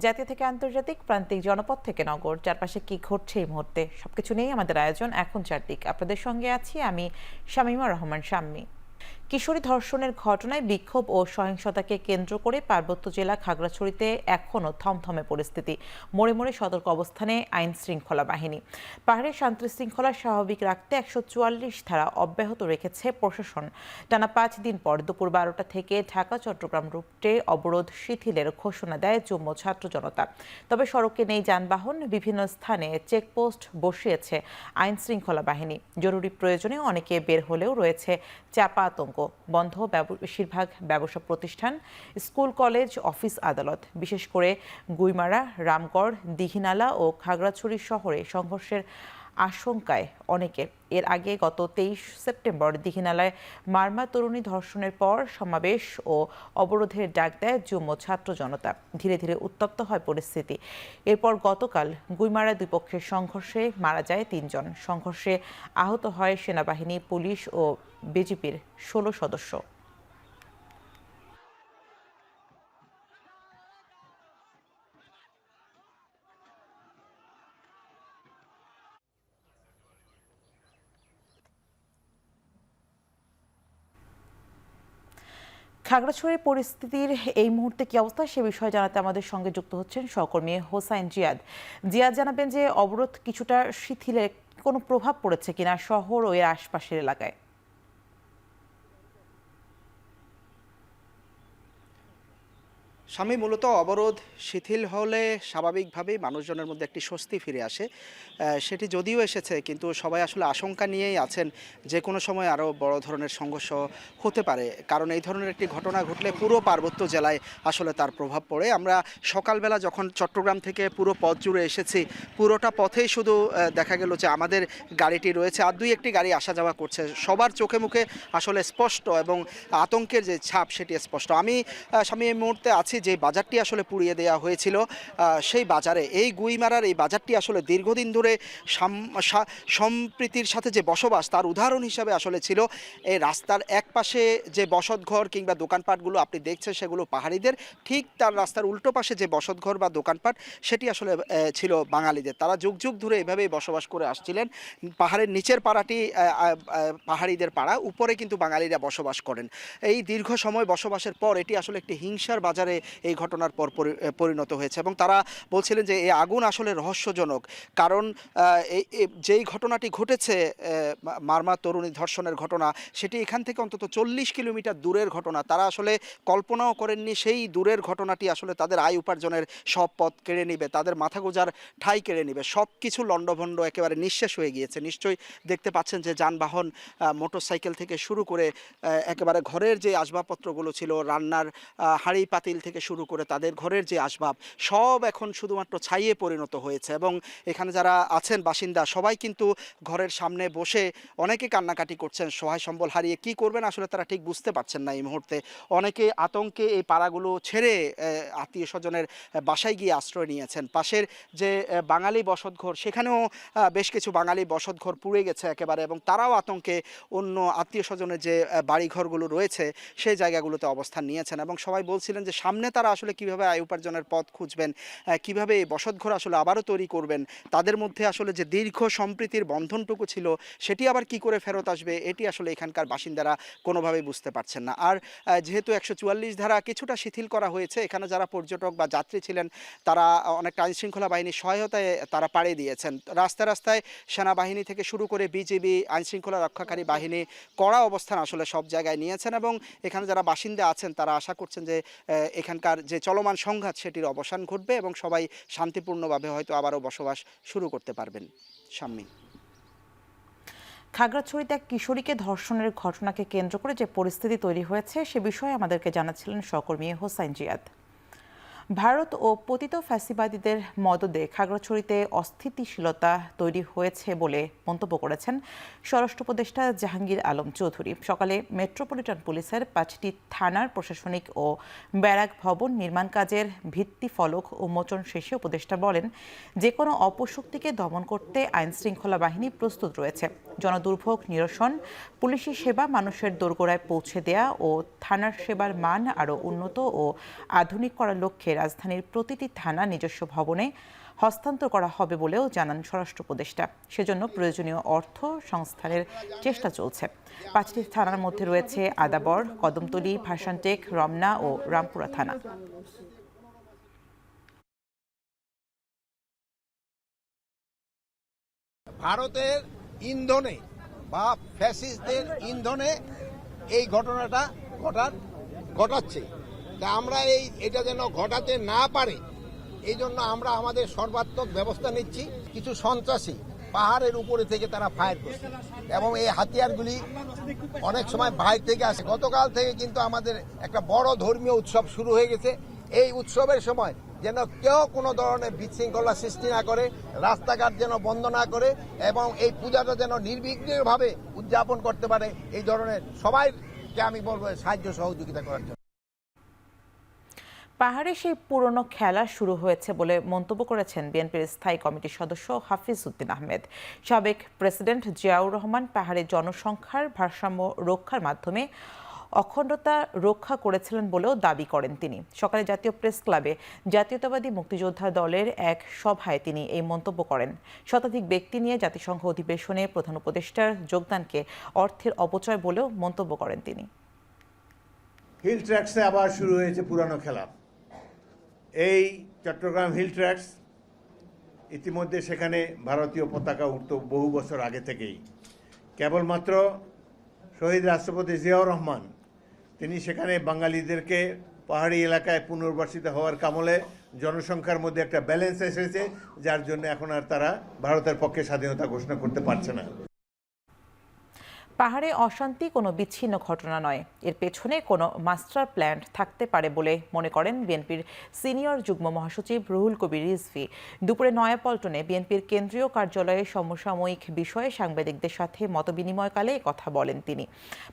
জাতীয় থেকে আন্তর্জাতিক, প্রান্তিক, জনপদ থেকে নগর, চারপাশে কি ঘটছে এই মুহূর্তে সবকিছু নিয়েই আমাদের আয়োজন এখন চারদিক। আপনাদের সঙ্গে আছি আমি শামীমা রহমান শাম্মী। কিশোরী ধর্ষণের ঘটনায় বিক্ষোভ ও সহিংসতাকে কেন্দ্র করে পার্বত্য জেলা খাগড়াছড়িতে এখনও থমথমে পরিস্থিতি। মোড়ে মোড়ে সতর্ক অবস্থানে আইন শৃঙ্খলা বাহিনী। পাহাড়ে শান্তি শৃঙ্খলা স্বাভাবিক রাখতে 144 ধারা অব্যাহত রেখেছে প্রশাসন। টানা 5 দিন পর দুপুর 12টা থেকে ঢাকা চট্টগ্রাম রুটে অবরোধ শিথিলের ঘোষণা দেয় যুগ্ম ছাত্র জনতা। তবে সড়কে নেই যানবাহন, বিভিন্ন স্থানে চেকপোস্ট বসিয়েছে আইন শৃঙ্খলা বাহিনী। জরুরি প্রয়োজনে অনেকে বের হলেও রয়েছে চাপা আতঙ্ক। বন্ধ বেশিরভাগ ব্যবসা প্রতিষ্ঠান, স্কুল, কলেজ, অফিস, আদালত। বিশেষ করে গুইমারা, রামগড়, দীঘিনালা ও খাগড়াছড়ি শহরে সংঘর্ষের আশঙ্কায় অনেকে। এর আগে গত 23 সেপ্টেম্বর দীঘিনালায় মারমা তরুণী ধর্ষণের পর সমাবেশ ও অবরোধের ডাক দেয় যুগ্ম ছাত্র জনতা। ধীরে ধীরে উত্তপ্ত হয় পরিস্থিতি। এরপর গতকাল গুইমারা দুই পক্ষের সংঘর্ষে মারা যায় 3 জন। সংঘর্ষে আহত হয় সেনাবাহিনী, পুলিশ ও বিজিবির 16 সদস্য। খাগড়াছড়ির পরিস্থিতির এই মুহূর্তে কি অবস্থা সে বিষয়ে জানাতে আমাদের সঙ্গে যুক্ত হচ্ছেন সহকর্মী হোসাইন জিয়াদ। জিয়াদ, জানাবেন যে অবরোধ কিছুটা শিথিলে কোনো প্রভাব পড়েছে কিনা শহর ও এর আশপাশের এলাকায়? স্বামী মূলত অবরোধ শিথিল হলে স্বাভাবিকভাবেই মানুষজনের মধ্যে একটি স্বস্তি ফিরে আসে। সেটি যদিও এসেছে, কিন্তু সবাই আসলে আশঙ্কা নিয়েই আছেন যে কোনো সময় আরও বড় ধরনের সংঘর্ষ হতে পারে। কারণ এই ধরনের একটি ঘটনা ঘটলে পুরো পার্বত্য জেলায় আসলে তার প্রভাব পড়ে। আমরা সকালবেলা যখন চট্টগ্রাম থেকে পুরো পথ জুড়ে এসেছি, পুরোটা পথেই শুধু দেখা গেল যে আমাদের গাড়িটি রয়েছে, আর দুই একটি গাড়ি আসা যাওয়া করছে। সবার চোখে মুখে আসলে স্পষ্ট এবং আতঙ্কের যে ছাপ সেটি স্পষ্ট। আমি এই মুহূর্তে আছি যে বাজারটি আসলে পুড়িয়ে দেওয়া হয়েছিল, সেই বাজারে, এই গুইমারার এই বাজারটি আসলে দীর্ঘদিন ধরে সম্প্রীতির সাথে যে বসবাস তার উদাহরণ হিসাবে আসলে ছিল। এই রাস্তার এক পাশে যে বসতঘর কিংবা দোকানপাটগুলো আপনি দেখছেন সেগুলো পাহাড়িদের, ঠিক তার রাস্তার উল্টো পাশে যে বসতঘর বা দোকানপাট সেটি আসলে ছিল বাঙালিদের। তারা যুগ যুগ ধরে এভাবেই বসবাস করে আসছিলেন। পাহাড়ের নিচের পাড়াটি পাহাড়িদের পাড়া, উপরে কিন্তু বাঙালিরা বসবাস করেন। এই দীর্ঘ সময় বসবাসের পর এটি আসলে একটি হিংসার বাজারে এই ঘটনার পর পরিণত হয়েছে। এবং তারা বলছিলেন যে এই আগুন আসলে রহস্যজনক, কারণ যেই ঘটনাটি ঘটেছে, মারমা তরুণী ধর্ষণের ঘটনা, সেটি এখান থেকে অন্তত 40 কিলোমিটার দূরের ঘটনা। তারা আসলে কল্পনাও করেননি সেই দূরের ঘটনাটি আসলে তাদের আয় উপার্জনের সব পথ কেড়ে নিবে, তাদের মাথা গোজার ঠাঁই কেড়ে নিবে। সব কিছু লণ্ডভণ্ড একেবারে নিঃশেষ হয়ে গিয়েছে। নিশ্চয়ই দেখতে পাচ্ছেন যে যানবাহন, মোটরসাইকেল থেকে শুরু করে একেবারে ঘরের যে আসবাবপত্রগুলো ছিল, রান্নার হাঁড়ি পাতিল থেকে শুরু করে তাদের ঘরের যে আসবাব, সব এখন শুধুমাত্র ছাইয়ে পরিণত হয়েছে। এবং এখানে যারা আছেন বাসিন্দা, সবাই কিন্তু ঘরের সামনে বসে অনেকে কান্নাকাটি করছেন। সহায় সম্বল হারিয়ে কি করবেন আসলে তারা ঠিক বুঝতে পারছেন না এই মুহূর্তে। অনেকে আতঙ্কে এই পাড়াগুলো ছেড়ে আত্মীয় স্বজনের বাসায় গিয়ে আশ্রয় নিয়েছেন। পাশের যে বাঙালি বসতঘর, সেখানেও বেশ কিছু বাঙালি বসতঘর পুড়ে গেছে একেবারে, এবং তারাও আতঙ্কে অন্য আত্মীয় স্বজনের যে বাড়িঘরগুলো রয়েছে সেই জায়গাগুলোতে অবস্থান নিয়েছেন। এবং সবাই বলছিলেন যে সামনে তারা আসলে কিভাবে আয় উপার্জনের পথ খুঁজবেন, কিভাবে এই বসতঘর আসলে আবারও তৈরি করবেন, তাদের মধ্যে আসলে যে দীর্ঘ সম্প্রীতির বন্ধনটুকু ছিল সেটি আবার কি করে ফেরত আসবে, এটি আসলে এখানকার বাসিন্দারা কোনোভাবেই বুঝতে পারছেন না। আর যেহেতু 144 ধারা কিছুটা শিথিল করা হয়েছে, এখানে যারা পর্যটক বা যাত্রী ছিলেন তারা অনেকটা আইনশৃঙ্খলা বাহিনীর সহায়তায় তারা পাড়ি দিয়েছেন। রাস্তায় রাস্তায় সেনাবাহিনী থেকে শুরু করে বিজিবি, আইনশৃঙ্খলা রক্ষাকারী বাহিনী কড়া অবস্থান আসলে সব জায়গায় নিয়েছেন। এবং এখানে যারা বাসিন্দা আছেন তারা আশা করছেন যে এখানকার যে চলমান সংঘাত সেটির অবসান ঘটবে এবং সবাই শান্তিপূর্ণভাবে হয়তো আবারও বসবাস শুরু করতে পারবেন। শাম্মী। খাগড়াছড়িতে এক কিশোরীকে ধর্ষণের ঘটনাকে কেন্দ্র করে যে পরিস্থিতি তৈরি হয়েছে সে বিষয়ে আমাদেরকে জানাচ্ছিলেন সহকর্মী হোসাইন জিয়াদ। ভারত ও পতিত ফ্যাসিবাদীদের মদদে খাগড়াছড়িতে অস্থিতিশীলতা তৈরি হয়েছে বলে মন্তব্য করেছেন স্বরাষ্ট্র উপদেষ্টা জাহাঙ্গীর আলম চৌধুরী। সকালে মেট্রোপলিটন পুলিশের 5টি থানার প্রশাসনিক ও ব্যারাক ভবন নির্মাণ কাজের ভিত্তি ফলক উন্মোচন শেষে উপদেষ্টা বলেন, যে কোনো অপশক্তিকে দমন করতে আইন শৃঙ্খলা বাহিনী প্রস্তুত রয়েছে। জনদুর্ভোগ নিরসন, পুলিশি সেবা মানুষের দোরগোড়ায় পৌঁছে দেয়া ও থানার সেবার মান আরও উন্নত ও আধুনিক করার লক্ষ্যে রাজধানীর প্রতিটি থানা নিজস্ব ভবনে হস্তান্তর করা হবে বলেও জানান স্বরাষ্ট্র উপদেষ্টা। সেজন্য প্রয়োজনীয় অর্থ সংস্থানের চেষ্টা চলছে। 5টি থানার মধ্যে রয়েছে আদাবর, কদমতলী, ভাসানটেক, রমনা ও রামপুরা থানা। ভারতের ইন্ধনে বা ফ্যাসিস্টদের ইন্ধনে এই ঘটনাটা ঘটাচ্ছে। তা আমরা এটা যেন ঘটাতে না পারে এই জন্য আমরা আমাদের সর্বাত্মক ব্যবস্থা নিচ্ছি। কিছু সন্ত্রাসী পাহাড়ের উপরে থেকে তারা ফায়ার করছে এবং এই হাতিয়ারগুলি অনেক সময় বাইরে থেকে আসে। গতকাল থেকে কিন্তু আমাদের একটা বড় ধর্মীয় উৎসব শুরু হয়ে গেছে। এই উৎসবের সময় যেন কেউ কোনো ধরনের বিশৃঙ্খলা সৃষ্টি না করে, রাস্তাঘাট যেন বন্ধ না করে এবং এই পূজাটা যেন নির্বিঘ্নভাবে উদযাপন করতে পারে, এই ধরনের সবাইকে আমি বলবো সাহায্য সহযোগিতা করার জন্য। পাহাড়ে সেই পুরনো খেলা শুরু হয়েছে বলে মন্তব্য করেছেন বিএনপির স্থায়ী কমিটির সদস্য হাফিজ উদ্দিন আহমেদ। সাবেক প্রেসিডেন্ট জিয়াউর রহমান পাহাড়ে জনসংখ্যার ভারসাম্য রক্ষার মাধ্যমে অখণ্ডতা রক্ষা করেছিলেন বলেও দাবি করেন তিনি। সকালে জাতীয় প্রেস ক্লাবে জাতীয়তাবাদী মুক্তিযোদ্ধা দলের এক সভায় তিনি এই মন্তব্য করেন। শতাধিক ব্যক্তি নিয়ে জাতিসংঘ অধিবেশনে প্রধান উপদেষ্টার যোগদানকে অর্থের অপচয় বলেও মন্তব্য করেন তিনি। হিল ট্র্যাক্সে আবার শুরু হয়েছে পুরানো খেলা। এই চট্টগ্রাম হিল ট্র্যাক্স ইতিমধ্যে সেখানে ভারতীয় পতাকা উঠত বহু বছর আগে থেকেই। কেবলমাত্র শহীদ রাষ্ট্রপতি জিয়াউর রহমান তিনি সেখানে বাঙালিদেরকে পাহাড়ি এলাকায় পুনর্বাসিত হওয়ার কামলে জনসংখ্যার মধ্যে একটা ব্যালেন্স এসেছে, যার জন্য এখন আর তারা ভারতের পক্ষে স্বাধীনতা ঘোষণা করতে পারছে না। পাহাড়ে অশান্তি কোনো বিচ্ছিন্ন ঘটনা নয়, এর পেছনে কোনো মাস্টার প্ল্যান থাকতে পারে বলে মনে করেন বিএনপির সিনিয়র যুগ্ম মহাসচিব রুহুল কবির রিজভী। দুপুরে নয়াপল্টনে বিএনপির কেন্দ্রীয় কার্যালয়ে সমসাময়িক বিষয়ে সাংবাদিকদের সাথে মতবিনিময়কালে কথা বলেন তিনি।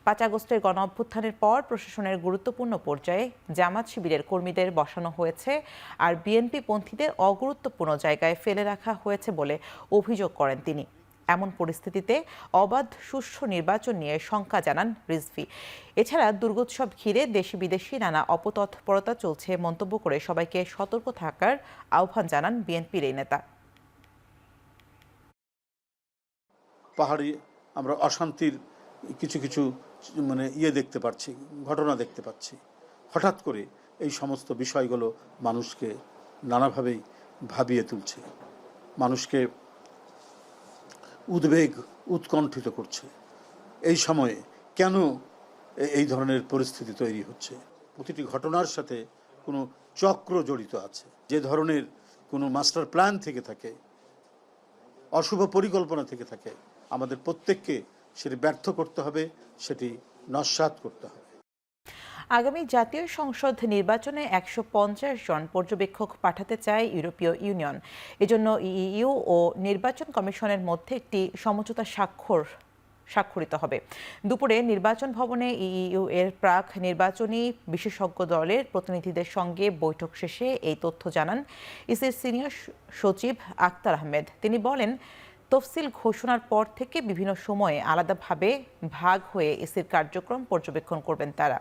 5 আগস্টের গণ অভ্যুত্থানের পর প্রশাসনের গুরুত্বপূর্ণ পর্যায়ে জামাত শিবিরের কর্মীদের বসানো হয়েছে আর বিএনপি পন্থীদের অগুরুত্বপূর্ণ জায়গায় ফেলে রাখা হয়েছে বলে অভিযোগ করেন তিনি। এমন পরিস্থিতিতে অবাধ সুষ্ঠু নির্বাচন নিয়ে শঙ্কা জানান রিজভী। এছাড়া দুর্গোৎসব ঘিরে দেশি বিদেশি নানা অপতৎপরতা চলছে মন্তব্য করে সবাইকে সতর্ক থাকার আহ্বান জানান বিএনপির এই নেতা। পাহাড়ে আমরা অশান্তির কিছু কিছু দেখতে পাচ্ছি, ঘটনা দেখতে পাচ্ছি। হঠাৎ করে এই সমস্ত বিষয়গুলো মানুষকে নানাভাবেই ভাবিয়ে তুলছে, মানুষকে উদ্বেগ উৎকণ্ঠিত করছে। এই সময়ে কেন এই ধরনের পরিস্থিতি তৈরি হচ্ছে? প্রতিটি ঘটনার সাথে কোনো চক্র জড়িত আছে। যে ধরনের কোনো মাস্টার প্ল্যান থেকে থাকে, অশুভ পরিকল্পনা থেকে থাকে, আমাদের প্রত্যেককে সেটি ব্যর্থ করতে হবে, সেটি নস্যাৎ করতে হবে। আগামী জাতীয় সংসদ নির্বাচনে 150 জন পর্যবেক্ষক পাঠাতে চায় ইউরোপীয় ইউনিয়ন। এজন্য ইইউ ও নির্বাচন কমিশনের মধ্যে একটি সমঝোতা স্বাক্ষরিত হবে। দুপুরে নির্বাচন ভবনে ইইউ এর প্রাক নির্বাচনী বিশেষজ্ঞ দলের প্রতিনিধিদের সঙ্গে বৈঠক শেষে এই তথ্য জানান ইসির সিনিয়র সচিব আক্তার আহমেদ। তিনি বলেন, তফসিল ঘোষণার পর থেকে বিভিন্ন সময়ে আলাদাভাবে ভাগ হয়ে ইসির কার্যক্রম পর্যবেক্ষণ করবেন তারা।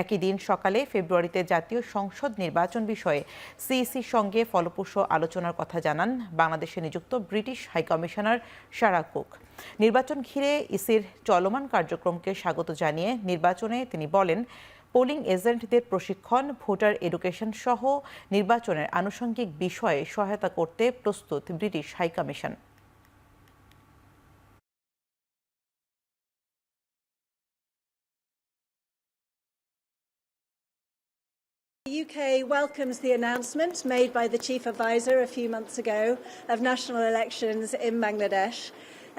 একই দিন সকালে ফেব্রুয়ারিতে জাতীয় সংসদ নির্বাচন বিষয়ে সিইসির সঙ্গে ফলপ্রসূ আলোচনার কথা জানান বাংলাদেশে নিযুক্ত ব্রিটিশ হাইকমিশনার সারা কুক। নির্বাচন ঘিরে ইসির চলমান কার্যক্রমকে স্বাগত জানিয়ে নির্বাচনে তিনি বলেন, পোলিং এজেন্টদের প্রশিক্ষণ, ভোটার এডুকেশন সহ নির্বাচনের আনুষঙ্গিক বিষয়ে সহায়তা করতে প্রস্তুত British high commission. The UK welcomes the announcement made by the Chief Advisor a few months ago of national elections in Bangladesh.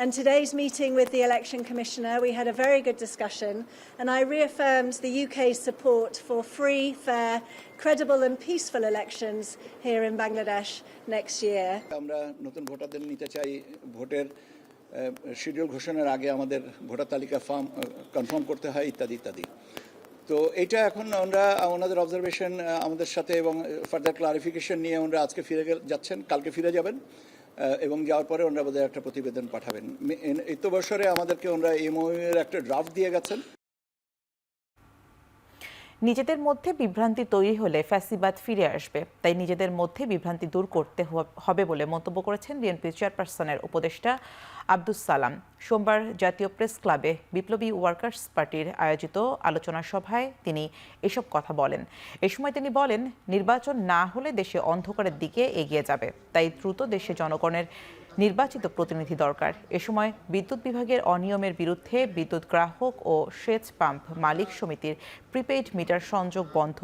And today's meeting with the Election Commissioner, we had a very good discussion, and I reaffirmed the UK's support for free, fair, credible and peaceful elections here in Bangladesh next year. আমরা নতুন ভোটারদের নিতে চাই ভোটের schedule ঘোষণার আগে আমাদের voter তালিকা ফর্ম কনফার্ম করতে হয় ইত্যাদি ইত্যাদি। তো এটা এখন আমরা ওনাদের অবজারভেশন আমাদের সাথে এবং ফার্দার ক্লারিফিকেশন নিয়ে ওনারা আজকে ফিরে যাচ্ছেন, কালকে ফিরে যাবেন এবং যাওয়ার পরে ওনারা বোধহয় একটা প্রতিবেদন পাঠাবেন। এই তো বছরে আমাদেরকে ওনারা এমওইউ এর একটা ড্রাফট দিয়ে গেছেন। নিজেদের মধ্যে বিভ্রান্তি তৈরি হলে ফ্যাসিবাদ ফিরে আসবে, তাই নিজেদের মধ্যে বিভ্রান্তি দূর করতে হবে বলে মন্তব্য করেছেন বিএনপি চেয়ারপারসনের উপদেষ্টা আব্দুস সালাম। সোমবার জাতীয় প্রেস ক্লাবে বিপ্লবী ওয়ার্কার্স পার্টির আয়োজিত আলোচনা সভায় তিনি এসব কথা বলেন। এ সময় তিনি বলেন, নির্বাচন না হলে দেশে অন্ধকারের দিকে এগিয়ে যাবে, তাই দ্রুত দেশে জনগণের নির্বাচিত প্রতিনিধি দরকার। এ সময় বিদ্যুৎ বিভাগের অনিয়মের বিরুদ্ধে বিদ্যুৎ গ্রাহক ও সেচ পাম্প মালিক সমিতির প্রিপেইড মিটার সংযোগ বন্ধ,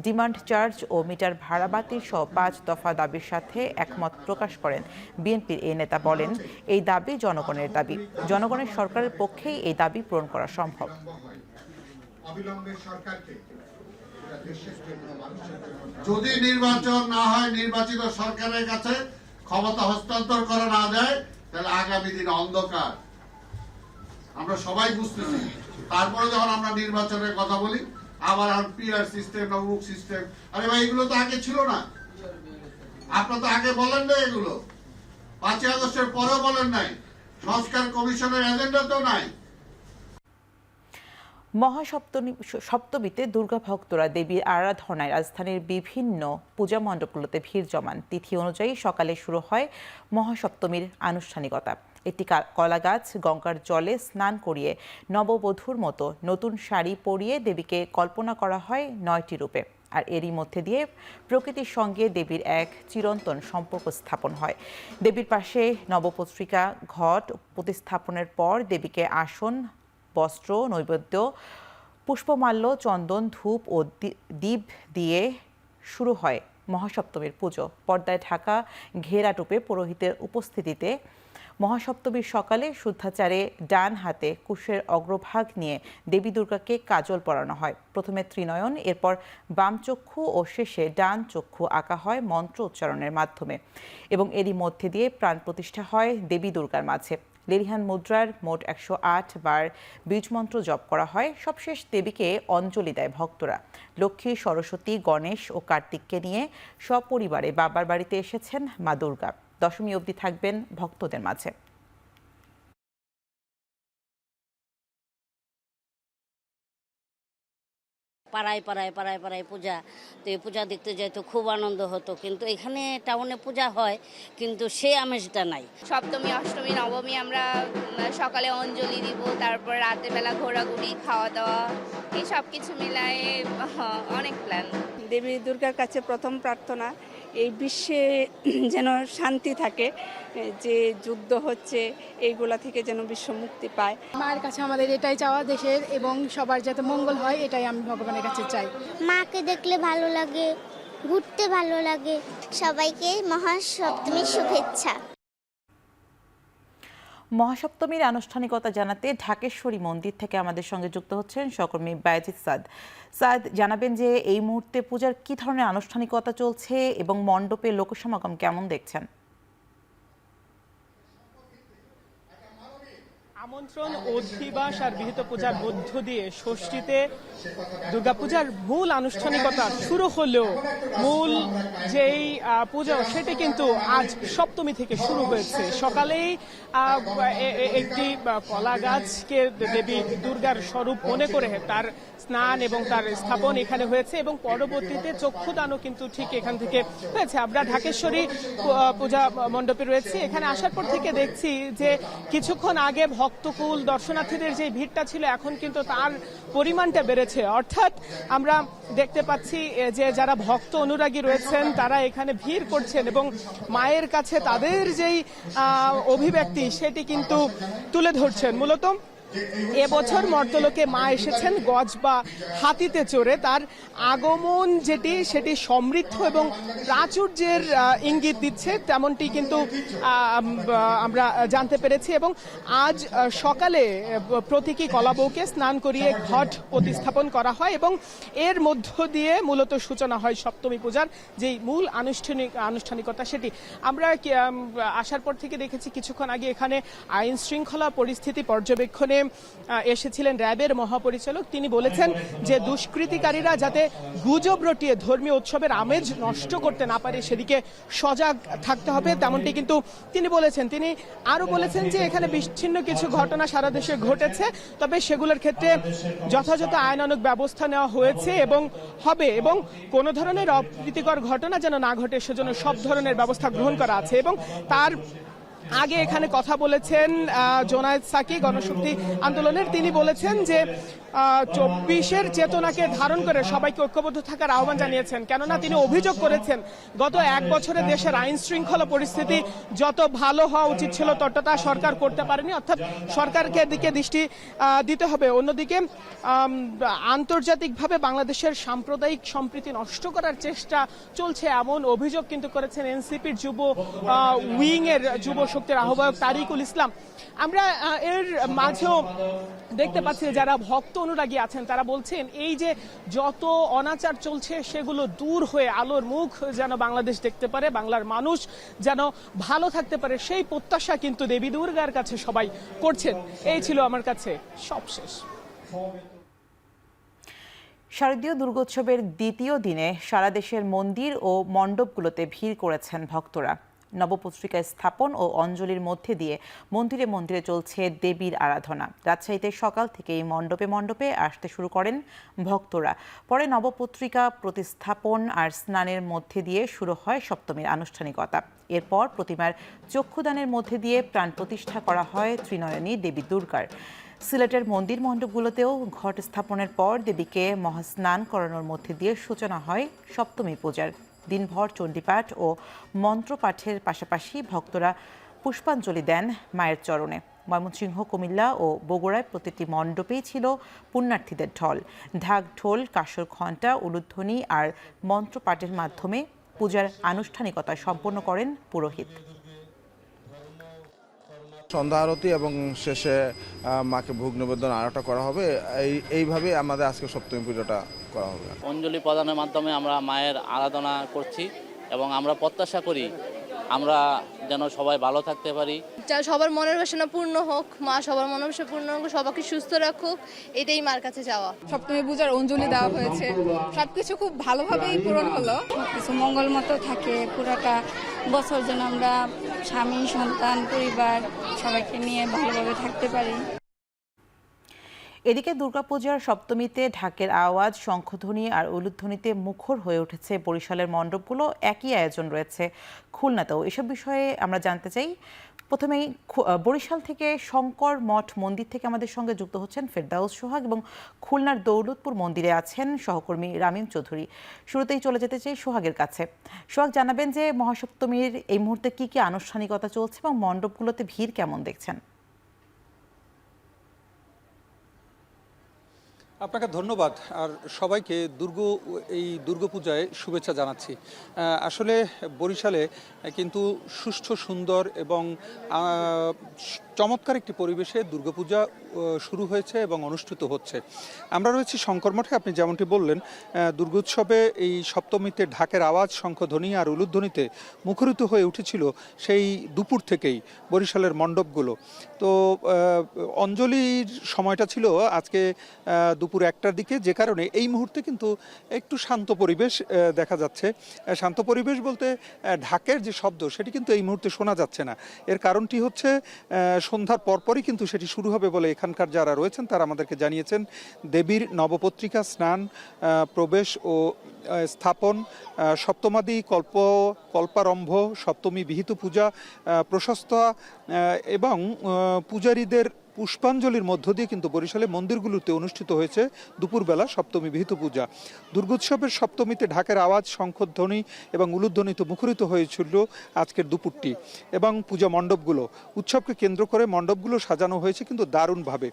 ডিমান্ড চার্জ ও মিটার ভাড়া বাতিল সহ 5 দফা দাবির সাথে একমত প্রকাশ করেন বিএনপির এই নেতা। বলেন, এই দাবি জনগণের দাবি, জনগণের সরকারের পক্ষেই এই দাবি পূরণ করা সম্ভব। যদি নির্বাচন না হয়, নির্বাচিত সরকারের কাছে ক্ষমতা হস্তান্তর করা না যায়, তাহলে আগামী দিন অন্ধকার আমরা সবাই বুঝতেছি। তারপরে যখন আমরা নির্বাচনের কথা বলি, আবার পিআর সিস্টেম না উক সিস্টেম, আরে ভাই এগুলো তো আগে ছিল না। আপনারা তো আগে বলেন না এগুলো, 5ই আগস্টের পরেও বলেন নাই, সংস্কার কমিশনের এজেন্ডাতেও নাই। মহাসপ্তমীতে দুর্গা ভক্তরা দেবীর আরাধনায় রাজধানীর বিভিন্ন পূজা মণ্ডপগুলোতে ভিড় জমান। তিথি অনুযায়ী সকালে শুরু হয় মহাসপ্তমীর আনুষ্ঠানিকতা। একটি কলা গাছ গঙ্গার জলে স্নান করিয়ে নববধূর মতো নতুন শাড়ি পরিয়ে দেবীকে কল্পনা করা হয় 9টি রূপে। আর এরই মধ্যে দিয়ে প্রকৃতির সঙ্গে দেবীর এক চিরন্তন সম্পর্ক স্থাপন হয়। দেবীর পাশে নবপত্রিকা ঘট প্রতিস্থাপনের পর দেবীকে আসন, বস্ত্র, নৈবেদ্য, পুষ্পমাল্য, চন্দন, ধূপ ও দীপ দিয়ে শুরু হয় মহাসপ্তমীর পুজো। পর্দায় ঢাকা ঘেরাটোপে পুরোহিতের উপস্থিতিতে মহাসপ্তমীর সকালে শুদ্ধাচারে ডান হাতে কুশের অগ্রভাগ নিয়ে দেবী দুর্গাকে কাজল পরানো হয়। প্রথমে ত্রিনয়ন, এরপর বাম চক্ষু ও শেষে ডান চক্ষু আঁকা হয় মন্ত্র উচ্চারণের মাধ্যমে এবং এরই মধ্যে দিয়ে প্রাণ প্রতিষ্ঠা হয় দেবী দুর্গার মাঝে। লেরিহান মুদ্রার মোট 108 বার বীজমন্ত্র জপ করা হয়। সবশেষ দেবীকে অঞ্জলি দেয় ভক্তরা। লক্ষ্মী, সরস্বতী, গণেশ ও কার্তিককে নিয়ে সপরিবারে বাবার বাড়িতে এসেছেন মা দুর্গা। দশমী অবধি থাকবেন ভক্তদের মাঝে। পাড়ায় পাড়ায় পাড়ায় পাড়ায় পূজা, তো এই পূজা দেখতে যাই তো খুব আনন্দ হতো, কিন্তু এখানে টাউনে পূজা হয় কিন্তু সে আমেজটা নাই। সপ্তমী, অষ্টমী, নবমী আমরা সকালে অঞ্জলি দিব, তারপর রাতের বেলা ঘোরাঘুরি, খাওয়া দাওয়া, এই সব কিছু মিলায়ে অনেক প্ল্যান। দেবী দুর্গার কাছে প্রথম প্রার্থনা এই বিশ্বে যেন শান্তি থাকে, যে যুদ্ধ হচ্ছে এইগুলা থেকে যেন বিশ্ব মুক্তি পায়। মায়ের কাছে আমাদের এটাই চাওয়া, দেশের এবং সবার যাতে মঙ্গল হয়, এটাই আমি ভগবানের কাছে চাই। মাকে দেখলে ভালো লাগে, ঘুরতে ভালো লাগে। সবাইকে মহাসপ্তমীর শুভেচ্ছা। মহাসপ্তমীর আনুষ্ঠানিকতা জানাতে ঢাকেশ্বরী মন্দির থেকে আমাদের সঙ্গে যুক্ত হচ্ছেন সহকর্মী বায়েজিদ সাদ। সাদ, জানাবেন যে এই মুহূর্তে পূজার কি ধরনের আনুষ্ঠানিকতা চলছে এবং মণ্ডপে লোকসমাগম কেমন দেখছেন? আমন্ত্রণ, অধিবাস আর বিহিত পূজার মধ্য দিয়ে ষষ্ঠীতে দুর্গাপূজার মূল আনুষ্ঠানিকতা শুরু হলেও মূল যেই পূজা সেটি কিন্তু আজ সপ্তমী থেকে শুরু হয়েছে। সকালেই একটি কলা গাছকে দেবী দুর্গার স্বরূপ মনে করে তার স্নান এবং তার স্থাপন এখানে হয়েছে এবং পরবর্তীতে চক্ষুদানও কিন্তু ঠিক এখান থেকে হয়েছে। আমরা ঢাকেশ্বরী পূজা মণ্ডপে রয়েছি। এখানে আসার পর থেকে দেখছি যে কিছুক্ষণ আগে ভক্তকুল দর্শনার্থীদের যে ভিড়টা ছিল এখন কিন্তু তার পরিমাণটা বেড়েছে। অর্থাৎ আমরা দেখতে পাচ্ছি যে যারা ভক্ত অনুরাগী রয়েছেন তারা এখানে ভিড় করছেন এবং মায়ের কাছে তাদের যেই অভিব্যক্তি সেটি কিন্তু তুলে ধরছেন। মূলত এবছর মর্তলোকে মা এসেছেন গজ বা হাতিতে চড়ে। তার আগমন সেটি সমৃদ্ধ এবং প্রাচুর্যের ইঙ্গিত দিচ্ছে, তেমনটি কিন্তু আমরা জানতে পেরেছি। এবং আজ সকালে প্রতীকী কলাবউকে স্নান করিয়ে ঘট প্রতিস্থাপন করা হয় এবং এর মধ্য দিয়ে মূলত সূচনা হয় সপ্তমী পূজার যেই মূল আনুষ্ঠানিকতা সেটি। আমরা আসার পর থেকে দেখেছি কিছুক্ষণ আগে এখানে আইন শৃঙ্খলা পরিস্থিতি পর্যবেক্ষণে এসেছিলেন র্যাবের মহাপরিচালক। তিনি বলেছেন যে দুষ্কৃতিকারীরা যাতে গুজব রটিয়ে ধর্মীয় উৎসবের আমেজ নষ্ট করতে না পারে সেদিকে সজাগ থাকতে হবে, তেমনটি কিন্তু তিনি বলেছেন। তিনি আরো বলেছেন যে এখানে বিচ্ছিন্ন কিছু ঘটনা সারা দেশে ঘটেছে, তবে সেগুলোর ক্ষেত্রে যথাযথ আইনানুগ ব্যবস্থা নেওয়া হয়েছে এবং হবে, এবং কোনো ধরনের অপ্রীতিকর ঘটনা যেন না ঘটে সেজন্য সব ধরনের ব্যবস্থা গ্রহণ করা আছে। এবং তার আগে এখানে কথা বলেছেন জোনায়েদ সাকি, গণশক্তি আন্দোলনের। তিনি বলেছেন যে 24-এর চেতনাকে ধারণ করে সবাইকে ঐক্যবদ্ধ থাকার আহ্বান জানিয়েছেন, কেননা তিনি অভিযোগ করেছেন গত 1 বছরে দেশের আইন শৃঙ্খলা পরিস্থিতি যত ভালো হওয়া উচিত ছিল ততটা সরকার করতে পারেনি, অর্থাৎ সরকারকে দিকে দৃষ্টি দিতে হবে। অন্যদিকে আন্তর্জাতিকভাবে বাংলাদেশের সাম্প্রদায়িক সম্প্রীতি নষ্ট করার চেষ্টা চলছে এমন অভিযোগ কিন্তু করেছেন এনসিপির যুব উইংয়ের যুব শক্তির আহ্বায়ক তারিকুল ইসলাম। আমরা এর মাঝেও দেখতে পাচ্ছি যারা ভক্ত অনুরাগী আছেন তারা বলছেন এই যে যত অনাচার চলছে সেগুলো দূর হয়ে আলোর মুখ যেন বাংলাদেশ দেখতে পারে, বাংলার মানুষ যেন ভালো থাকতে পারে, সেই প্রত্যাশা কিন্তু দেবী দুর্গার কাছে সবাই করছেন। এই ছিল আমার কাছে সবশেষ। শারদীয় দুর্গোৎসবের দ্বিতীয় দিনে সারা দেশের মন্দির ও মণ্ডপগুলোতে ভিড় করেছেন ভক্তরা। নবপত্রিকা স্থাপন ও অঞ্জলির মধ্যে দিয়ে মন্দিরে মন্দিরে চলছে দেবীর আরাধনা। রাজশাহীতে সকাল থেকেই মণ্ডপে মণ্ডপে আসতে শুরু করেন ভক্তরা। পরে নবপত্রিকা প্রতিস্থাপন আর স্নানের মধ্যে দিয়ে শুরু হয় সপ্তমীর আনুষ্ঠানিকতা। এরপর প্রতিমার চক্ষুদানের মধ্যে দিয়ে প্রাণ প্রতিষ্ঠা করা হয় ত্রিনয়নী দেবী দুর্গার। সিলেটের মন্দির মণ্ডপগুলোতেও ঘট স্থাপনের পর দেবীকে মহাস্নান করানোর মধ্যে দিয়ে সূচনা হয় সপ্তমী পূজার। দিনভর চণ্ডীপাঠ ও মন্ত্রপাঠের পাশাপাশি ভক্তরা পুষ্পাঞ্জলি দেন মায়ের চরণে। ময়মনসিংহ, কুমিল্লা ও বগুড়ায় প্রতিটি মণ্ডপেই ছিল পুণ্যার্থীদের ঢল। ঢাক, ঢোল, কাঁসর ঘণ্টা, উলুধ্বনি আর মন্ত্রপাঠের মাধ্যমে পূজার আনুষ্ঠানিকতা সম্পন্ন করেন পুরোহিত। সন্ধ্যা আরতি এবং শেষে মাকে ভোগ নিবেদন আরোটা করা হবে। এইভাবে আমাদের আজকে সপ্তমী পুজোটা করা হবে। অঞ্জলি প্রদানের মাধ্যমে আমরা মায়ের আরাধনা করছি এবং আমরা প্রত্যাশা করি আমরা যেন সবাই ভালো থাকতে পারি, সবার মনের বাসনা পূর্ণ হোক, মা সবার মনের বাসনা পূর্ণ হোক, সবাইকে সুস্থ রাখুক, এটাই মার কাছে যাওয়া। সপ্তমী পূজার অঞ্জলি দেওয়া হয়েছে, সবকিছু খুব ভালোভাবেই পূরণ হলো। কিছু মঙ্গল মতো থাকে, পুরাটা বছর যেন আমরা স্বামী, সন্তান, পরিবার সবাইকে নিয়ে ভালোভাবে থাকতে পারি। এদিকে দুর্গাপূজার সপ্তমীতে ঢাকের আওয়াজ, শঙ্খধ্বনি আর উলুধ্বনিতে মুখর হয়ে উঠেছে বরিশালের মণ্ডপগুলো। একই আয়োজন রয়েছে খুলনাতেও। এসব বিষয়ে আমরা জানতে চাই। প্রথমেই বরিশাল থেকে শঙ্কর মঠ মন্দির থেকে আমাদের সঙ্গে যুক্ত হচ্ছেন ফেরদাউস সোহাগ এবং খুলনার দৌলতপুর মন্দিরে আছেন সহকর্মী রামিম চৌধুরী। শুরুতেই চলে যেতে চাই সোহাগের কাছে। সোহাগ, জানাবেন যে মহাসপ্তমীর এই মুহূর্তে কি কি আনুষ্ঠানিকতা চলছে এবং মণ্ডপগুলোতে ভিড় কেমন দেখছেন? আপনাকে ধন্যবাদ আর সবাইকে এই দুর্গাপূজায় শুভেচ্ছা জানাচ্ছি। আসলে বরিশালে কিন্তু সুষ্ঠু, সুন্দর এবং চমৎকার একটি পরিবেশে দুর্গাপূজা শুরু হয়েছে এবং অনুষ্ঠিত হচ্ছে। আমরা রয়েছি শঙ্কর মঠে। আপনি যেমনটি বললেন, দুর্গোৎসবে এই সপ্তমীতে ঢাকের আওয়াজ, শঙ্খধ্বনি আর উলুধ্বনিতে মুখরিত হয়ে উঠেছিল সেই দুপুর থেকেই বরিশালের মণ্ডপগুলো। তো অঞ্জলির সময়টা ছিল আজকে দুপুর 1টার দিকে, যে কারণে এই মুহূর্তে কিন্তু একটু শান্ত পরিবেশ দেখা যাচ্ছে। শান্ত পরিবেশ বলতে ঢাকের যে শব্দ সেটি কিন্তু এই মুহূর্তে শোনা যাচ্ছে না। এর কারণটি হচ্ছে সন্ধ্যার পরপরই কিন্তু সেটি শুরু হবে বলে এখানকার যারা রয়েছেন তারা আমাদেরকে জানিয়েছেন। দেবীর নবপত্রিকা স্নান, প্রবেশ ও স্থাপন, সপ্তমাদি কল্পারম্ভ, সপ্তমী বিহিত পূজা, প্রশস্তা এবং পূজারীদের পুষ্পাঞ্জলির মধ্য দিয়ে কিন্তু বরিশালের মন্দিরগুলোতে অনুষ্ঠিত হয়েছে দুপুরবেলা সপ্তমী বিহিত পূজা। দুর্গোৎসবের সপ্তমীতে ঢাকের আওয়াজ, শঙ্খধ্বনি এবং উলুধ্বনিতে মুখরিত হয়েছিল আজকের দুপুরটি এবং পূজা মণ্ডপগুলো। উৎসবকে কেন্দ্র করে মণ্ডপগুলো সাজানো হয়েছে কিন্তু দারুণভাবে।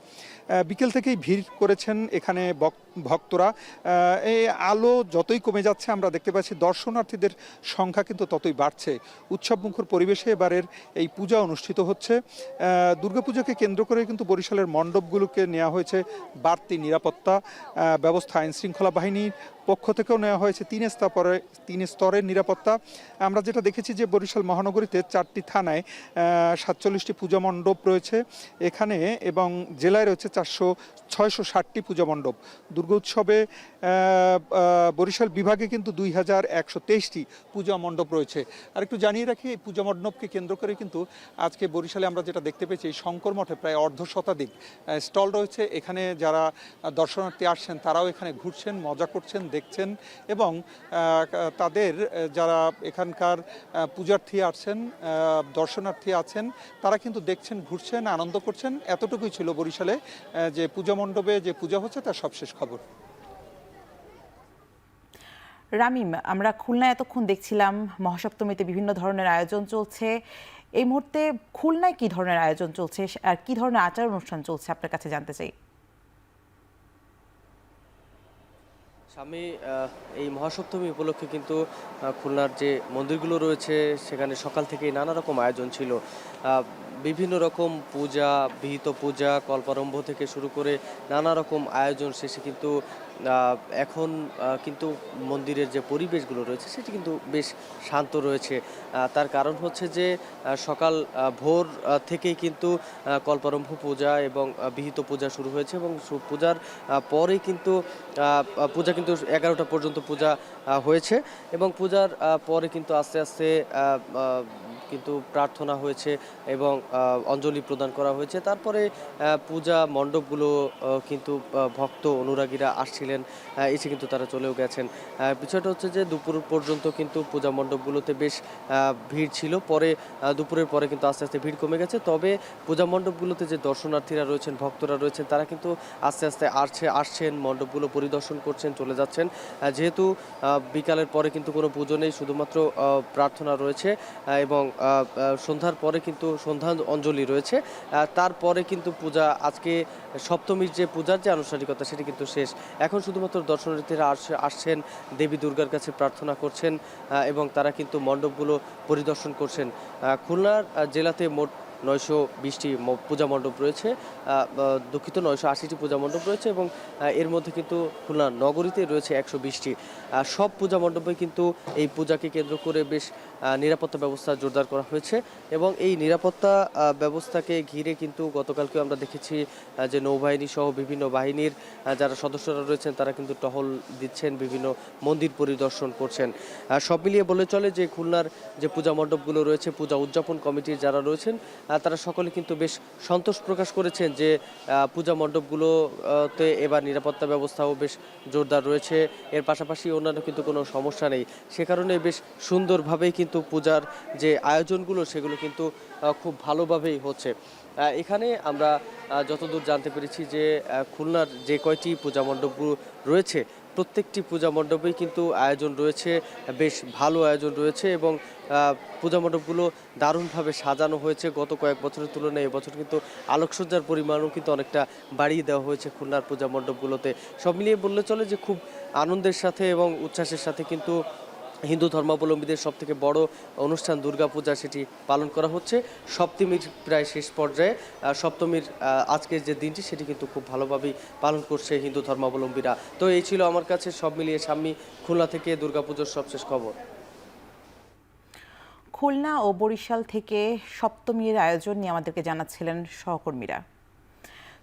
বিকেল থেকেই ভিড় করেছেন এখানে ভক্তরা। এই আলো যতই কমে যাচ্ছে আমরা দেখতে পাচ্ছি দর্শনার্থীদের সংখ্যা কিন্তু ততই বাড়ছে। উৎসবমুখর পরিবেশে এবারের এই পূজা অনুষ্ঠিত হচ্ছে। দুর্গাপূজাকে কেন্দ্র করে কিন্তু বরিশালের মণ্ডপগুলোকে নেওয়া হয়েছে বাড়তি নিরাপত্তা ব্যবস্থা। আইন শৃঙ্খলা বাহিনীর পক্ষ থেকেও নেওয়া হয়েছে 3 স্তরের নিরাপত্তা। আমরা যেটা দেখেছি যে বরিশাল মহানগরীতে 4টি থানায় 47টি পূজা মণ্ডপ রয়েছে এখানে, এবং জেলায় রয়েছে 660টি পূজা মণ্ডপ। দুর্গোৎসবে বরিশাল বিভাগে কিন্তু 2123টি পূজা মণ্ডপ রয়েছে। আর একটু জানিয়ে রাখি, এই পূজা মণ্ডপকে কেন্দ্র করে কিন্তু আজকে বরিশালে আমরা যেটা দেখতে পেয়েছি, এই শঙ্কর মঠে প্রায় অর্ধশতাধিক স্টল রয়েছে। এখানে যারা দর্শনার্থী আসছেন তারাও এখানে ঘুরছেন, মজা করছেন, দেখছেন, এবং তাদের যারা এখানকার পূজার্থী আছেন, দর্শনার্থী আছেন, তারা কিন্তু দেখছেন, ঘুরছেন, আনন্দ করছেন। এতটুকুই ছিল বরিশালে যে পূজা মণ্ডপে যে পূজা হচ্ছে তার সবশেষ খবর। রামিম, আমরা খুলনায় এতক্ষণ দেখছিলাম মহাসপ্তমীতে বিভিন্ন ধরনের আয়োজন চলছে। এই মুহূর্তে খুলনায় কি ধরনের আয়োজন চলছে আর কি ধরনের আচার অনুষ্ঠান চলছে আপনার কাছে জানতে চাই। স্বামী, এই মহাসপ্তমী উপলক্ষে কিন্তু খুলনার যে মন্দিরগুলো রয়েছে সেখানে সকাল থেকেই নানা রকম আয়োজন ছিল। বিভিন্ন রকম পূজা, বিহিত পূজা, কল্পারম্ভ থেকে শুরু করে নানা রকম আয়োজন শেষে কিন্তু এখন কিন্তু মন্দিরের যে পরিবেশগুলো রয়েছে সেটি কিন্তু বেশ শান্ত রয়েছে। তার কারণ হচ্ছে যে সকাল ভোর থেকেই কিন্তু কল্পারম্ভ পূজা এবং বিহিত পূজা শুরু হয়েছে, এবং পূজার পরে কিন্তু পূজা কিন্তু 11টা পর্যন্ত পূজা হয়েছে, এবং পূজার পরে কিন্তু আস্তে আস্তে কিন্তু প্রার্থনা হয়েছে এবং অঞ্জলি প্রদান করা হয়েছে। তারপরে পূজা মণ্ডপগুলো কিন্তু ভক্ত অনুরাগীরা আসছিলেন, এসে কিন্তু তারা চলেও গেছেন। বিষয়টা হচ্ছে যে দুপুর পর্যন্ত কিন্তু পূজা মণ্ডপগুলোতে বেশ ভিড় ছিল, পরে দুপুরের পরে কিন্তু আস্তে আস্তে ভিড় কমে গেছে। তবে পূজা মণ্ডপগুলোতে যে দর্শনার্থীরা রয়েছেন, ভক্তরা রয়েছেন, তারা কিন্তু আস্তে আস্তে আসছেন, মণ্ডপগুলো পরিদর্শন করছেন, চলে যাচ্ছেন। যেহেতু বিকালের পরে কিন্তু কোনো পুজো নেই, শুধুমাত্র প্রার্থনা রয়েছে, এবং সন্ধ্যার পরে কিন্তু সন্ধ্যা অঞ্জলি রয়েছে। তারপরে কিন্তু পূজা, আজকে সপ্তমীর যে পূজার যে আনুষ্ঠানিকতা সেটি কিন্তু শেষ। এখন শুধুমাত্র দর্শনার্থীরা আসছেন, দেবী দুর্গার কাছে প্রার্থনা করছেন, এবং তারা কিন্তু মণ্ডপগুলো পরিদর্শন করছেন। খুলনার জেলাতে মোট 920টি পূজা মণ্ডপ রয়েছে, দুঃখিত 980টি পূজা মণ্ডপ রয়েছে, এবং এর মধ্যে কিন্তু খুলনা নগরীতে রয়েছে 120টি। সব পূজা মণ্ডপে কিন্তু এই পূজাকে কেন্দ্র করে বেশ নিরাপত্তা ব্যবস্থা জোরদার করা হয়েছে, এবং এই নিরাপত্তা ব্যবস্থাকে ঘিরে কিন্তু গতকালকেও আমরা দেখেছি যে নৌবাহিনী সহ বিভিন্ন বাহিনীর যারা সদস্যরা রয়েছেন তারা কিন্তু টহল দিচ্ছেন, বিভিন্ন মন্দির পরিদর্শন করছেন। সব মিলিয়ে বলে চলে যে খুলনার যে পূজা মণ্ডপগুলো রয়েছে, পূজা উদযাপন কমিটির যারা রয়েছেন তারা সকলে কিন্তু বেশ সন্তোষ প্রকাশ করেছেন যে পূজা মণ্ডপগুলোতে এবার নিরাপত্তা ব্যবস্থাও বেশ জোরদার রয়েছে। এর পাশাপাশি অন্যান্য কিন্তু কোনো সমস্যা নেই, সে কারণে বেশ সুন্দরভাবেই কিন্তু পূজার যে আয়োজনগুলো সেগুলো কিন্তু খুব ভালোভাবেই হচ্ছে। এখানে আমরা যতদূর জানতে পেরেছি যে খুলনার যে কয়টি পূজা মণ্ডপগুলো রয়েছে প্রত্যেকটি পূজা মণ্ডপেই কিন্তু আয়োজন রয়েছে, বেশ ভালো আয়োজন রয়েছে, এবং পূজা মণ্ডপগুলো দারুণভাবে সাজানো হয়েছে। গত কয়েক বছরের তুলনায় এবছর কিন্তু আলোকসজ্জার পরিমাণও কিন্তু অনেকটা বাড়িয়ে দেওয়া হয়েছে খুলনার পূজা মণ্ডপগুলোতে। সব মিলিয়ে বললে চলে যে খুব আনন্দের সাথে এবং উচ্ছ্বাসের সাথে কিন্তু হিন্দু ধর্মাবলম্বীদের সবথেকে বড় অনুষ্ঠান দুর্গাপূজা সেটি পালন করা হচ্ছে। সপ্তমীর প্রায় শেষ পর্যায়ে, সপ্তমীর আজকের যে দিনটি সেটি কিন্তু খুব ভালোভাবেই পালন করছে হিন্দু ধর্মাবলম্বীরা। তো এই ছিল আমার কাছে সব মিলিয়ে সাম্মি খুলনা থেকে দুর্গাপূজার সবশেষ খবর। খুলনা ও বরিশাল থেকে সপ্তমীর আয়োজন নিয়ে আমাদেরকে জানাচ্ছিলেন সহকর্মীরা।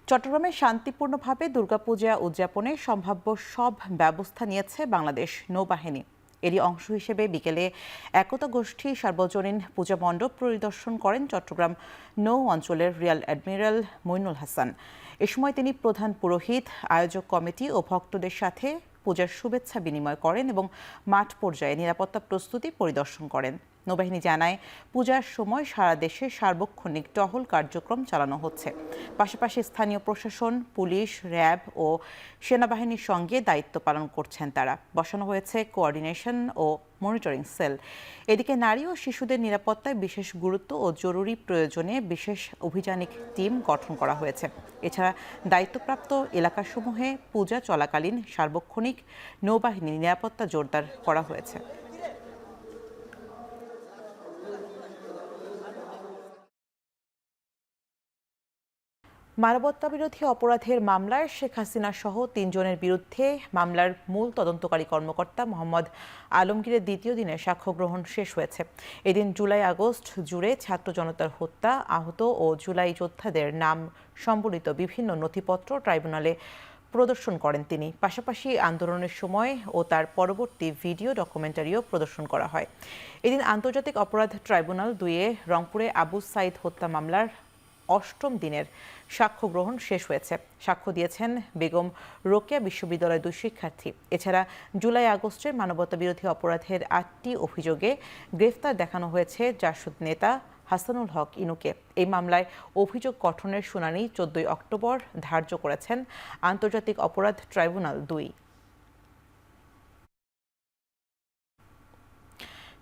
চট্টগ্রামে শান্তিপূর্ণভাবে দুর্গাপূজা উদযাপনে সম্ভাব্য সব ব্যবস্থা নিয়েছে বাংলাদেশ নৌবাহিনী। এরই অংশ হিসেবে বিকেলে একতা গোষ্ঠী সার্বজনীন পূজা মণ্ডপ পরিদর্শন করেন চট্টগ্রাম নৌ অঞ্চলের রিয়ার অ্যাডমিরাল মইনুল হাসান। এ সময় তিনি প্রধান পুরোহিত, আয়োজক কমিটি ও ভক্তদের সাথে পূজার শুভেচ্ছা বিনিময় করেন এবং মাঠ পর্যায়ে নিরাপত্তা প্রস্তুতি পরিদর্শন করেন। নৌবাহিনী জানায়, পূজার সময় সারা দেশে সার্বক্ষণিক টহল কার্যক্রম চালানো হচ্ছে। পাশাপাশি স্থানীয় প্রশাসন, পুলিশ, র্যাব ও সেনাবাহিনীর সঙ্গে দায়িত্ব পালন করছেন তারা। বসানো হয়েছে কোঅর্ডিনেশন ও মনিটরিং সেল। এদিকে নারী ও শিশুদের নিরাপত্তায় বিশেষ গুরুত্ব ও জরুরি প্রয়োজনে বিশেষ অভিযানিক টিম গঠন করা হয়েছে। এছাড়া দায়িত্বপ্রাপ্ত এলাকাসমূহে পূজা চলাকালীন সার্বক্ষণিক নৌবাহিনীর নিরাপত্তা জোরদার করা হয়েছে। মানবতাবিরোধী অপরাধের মামলায় শেখ হাসিনা সহ 3 জনের বিরুদ্ধে মামলার মূল তদন্তকারী কর্মকর্তা মোহাম্মদ আলমগীরের দ্বিতীয় দিনে সাক্ষ্য গ্রহণ শেষ হয়েছে। এদিন জুলাই আগস্ট জুড়ে ছাত্র জনতার হত্যা, আহত ও জুলাই যোদ্ধাদের নাম সম্বলিত বিভিন্ন নথিপত্র ট্রাইব্যুনালে প্রদর্শন করেন তিনি। পাশাপাশি আন্দোলনের সময় ও তার পরবর্তী ভিডিও ডকুমেন্টারিও প্রদর্শন করা হয়। এদিন আন্তর্জাতিক অপরাধ ট্রাইব্যুনাল 2-এ রংপুরে আবু সাইদ হত্যা মামলার 8ম দিনের সাক্ষ্য গ্রহণ শেষ হয়েছে। সাক্ষ্য দিয়েছেন বেগম রোকেয়া বিশ্ববিদ্যালয়ের 2 শিক্ষার্থী। এছাড়া জুলাই আগস্টের মানবতাবিরোধী অপরাধের 8টি অভিযোগে গ্রেফতার দেখানো হয়েছে জাসদ নেতা হাসানুল হক ইনুকে। এই মামলায় অভিযোগ গঠনের শুনানি 14 অক্টোবর ধার্য করেছেন আন্তর্জাতিক অপরাধ ট্রাইব্যুনাল 2।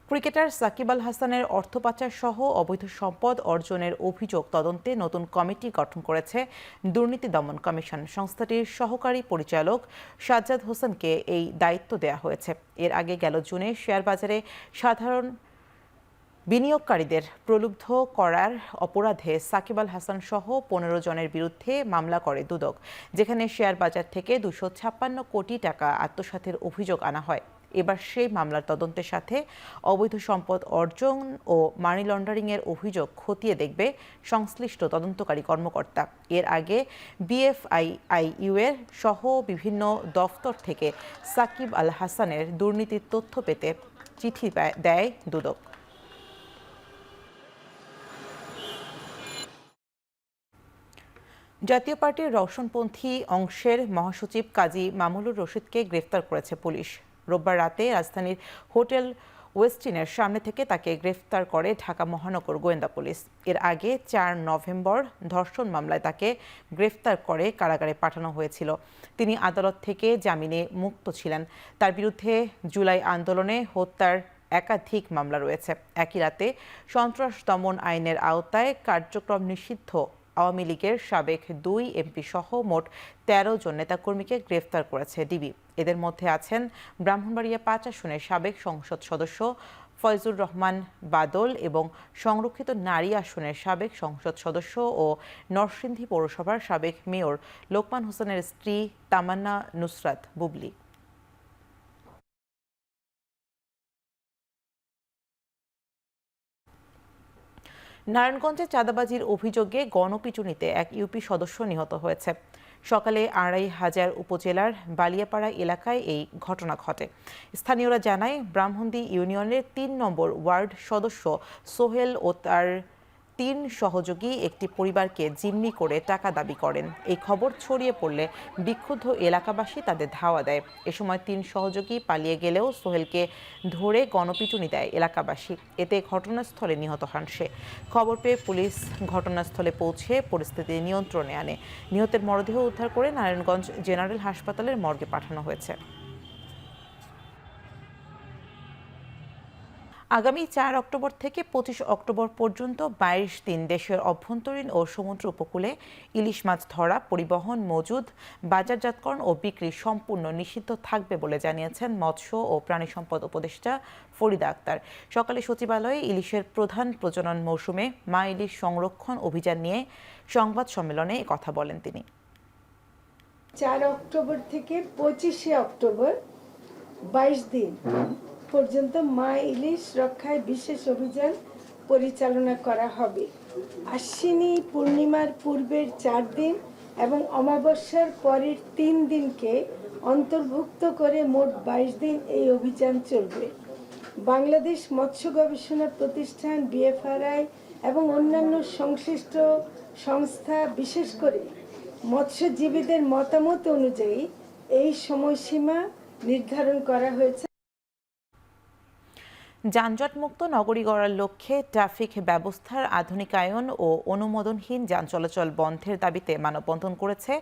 ক্রিকেটার সাকিব আল হাসানের অর্থ পাচার সহ অবৈধ সম্পদ অর্জনের অভিযোগ তদন্তে নতুন কমিটি গঠন করেছে দুর্নীতি দমন কমিশন। সংস্থাটির সহকারী পরিচালক সাজ্জাদ হোসেনকে এই দায়িত্ব দেওয়া হয়েছে। এর আগে গেল জুনে শেয়ার বাজারে সাধারণ বিনিয়োগকারীদের প্রলুব্ধ করার অপরাধে সাকিব আল হাসান সহ 15 জনের বিরুদ্ধে মামলা করে দুদক, যেখানে শেয়ার বাজার থেকে 256 কোটি টাকা আত্মসাতের অভিযোগ আনা হয়। এবার সেই মামলার তদন্তের সাথে অবৈধ সম্পদ অর্জন ও মানি লন্ডারিংয়ের অভিযোগ খতিয়ে দেখবে সংশ্লিষ্ট তদন্তকারী কর্মকর্তা। এর আগে বিএফআইআইইউ এর সহ বিভিন্ন দফতর থেকে সাকিব আল হাসানের দুর্নীতির তথ্য পেতে চিঠি দেয় দুদক। জাতীয় পার্টির রওশনপন্থী অংশের মহাসচিব কাজী মামুনুর রশিদকে গ্রেফতার করেছে পুলিশ। রোববার রাতে রাজধানীর হোটেল ওয়েস্টিনের সামনে থেকে তাকে গ্রেফতার করে ঢাকা মহানগর গোয়েন্দা পুলিশ। এর আগে 4 নভেম্বর ধর্ষণ মামলায় তাকে গ্রেফতার করে কারাগারে পাঠানো হয়েছিল। তিনি আদালত থেকে জামিনে মুক্ত ছিলেন। তার বিরুদ্ধে জুলাই আন্দোলনে হত্যার একাধিক মামলা রয়েছে। একই রাতে সন্ত্রাস দমন আইনের আওতায় কার্যক্রম নিষিদ্ধ আওয়ামী লীগের সাবেক 2 এমপি সহ মোট 13 জন নেতাকর্মীকে গ্রেফতার করেছে ডিবি। এদের মধ্যে আছেন ব্রাহ্মণবাড়িয়া 5 আসনের সাবেক সংসদ সদস্য ফয়জুর রহমান বাদল এবং সংরক্ষিত নারী আসনের সাবেক সংসদ সদস্য ও নরসিংদী পৌরসভার সাবেক মেয়র লোকমান হোসেনের স্ত্রী তামান্না নুসরাত বুবলি। নারায়ণগঞ্জে চাঁদাবাজির অভিযোগে গণপিটুনিতে এক ইউপি সদস্য নিহত হয়েছে। সকালে আড়াইহাজার উপজেলার বালিয়াপাড়া এলাকায় এই ঘটনা ঘটে। স্থানীয়রা জানায়, ব্রাহ্মণদী ইউনিয়নের 3 নম্বর ওয়ার্ড সদস্য সোহেল ও তার 3 সহযোগী একটি পরিবারকে জিম্মি করে টাকা দাবি করেন। এই খবর ছড়িয়ে পড়লে বিক্ষুব্ধ এলাকাবাসী তাদের ধাওয়া দেয়। এ সময় 3 সহযোগী পালিয়ে গেলেও সোহেলকে ধরে গণপিটুনি দেয় এলাকাবাসী। এতে ঘটনাস্থলে নিহত হন সে। খবর পেয়ে পুলিশ ঘটনাস্থলে পৌঁছে পরিস্থিতি নিয়ন্ত্রণে আনে। নিহতের মরদেহ উদ্ধার করে নারায়ণগঞ্জ জেনারেল হাসপাতালের মর্গে পাঠানো হয়েছে। আগামী 4 অক্টোবর থেকে 25 অক্টোবর পর্যন্ত 22 দিন দেশের অভ্যন্তরীণ ও সমুদ্র উপকূলে ইলিশ মাছ ধরা, পরিবহন, মজুদ, বাজারজাতকরণ ও বিক্রি সম্পূর্ণ নিষিদ্ধ থাকবে বলে জানিয়েছেন মৎস্য ও প্রাণী সম্পদ উপদেষ্টা ফরিদা আক্তার। সকালে সচিবালয়ে ইলিশের প্রধান প্রজনন মৌসুমে মা ইলিশ সংরক্ষণ অভিযান নিয়ে সংবাদ সম্মেলনে কথা বলেন তিনি। 4 অক্টোবর থেকে 25 অক্টোবর 22 দিন পর্যন্ত মা ইলিশ রক্ষায় বিশেষ অভিযান পরিচালনা করা হবে। আশ্বিনী পূর্ণিমার পূর্বের 4 দিন এবং অমাবস্যার পরের 3 দিনকে অন্তর্ভুক্ত করে মোট 22 দিন এই অভিযান চলবে। বাংলাদেশ মৎস্য গবেষণা প্রতিষ্ঠান, বিএফআরআই এবং অন্যান্য সংশ্লিষ্ট সংস্থা, বিশেষ করে মৎস্যজীবীদের মতামত অনুযায়ী এই সময়সীমা নির্ধারণ করা হয়েছে। যানজটমুক্ত নগরী গড়ার লক্ষ্যে ট্রাফিক ব্যবস্থার আধুনিকায়ন ও অনুমোদনহীন যান চলাচল বন্ধের দাবিতে মানববন্ধন করেছে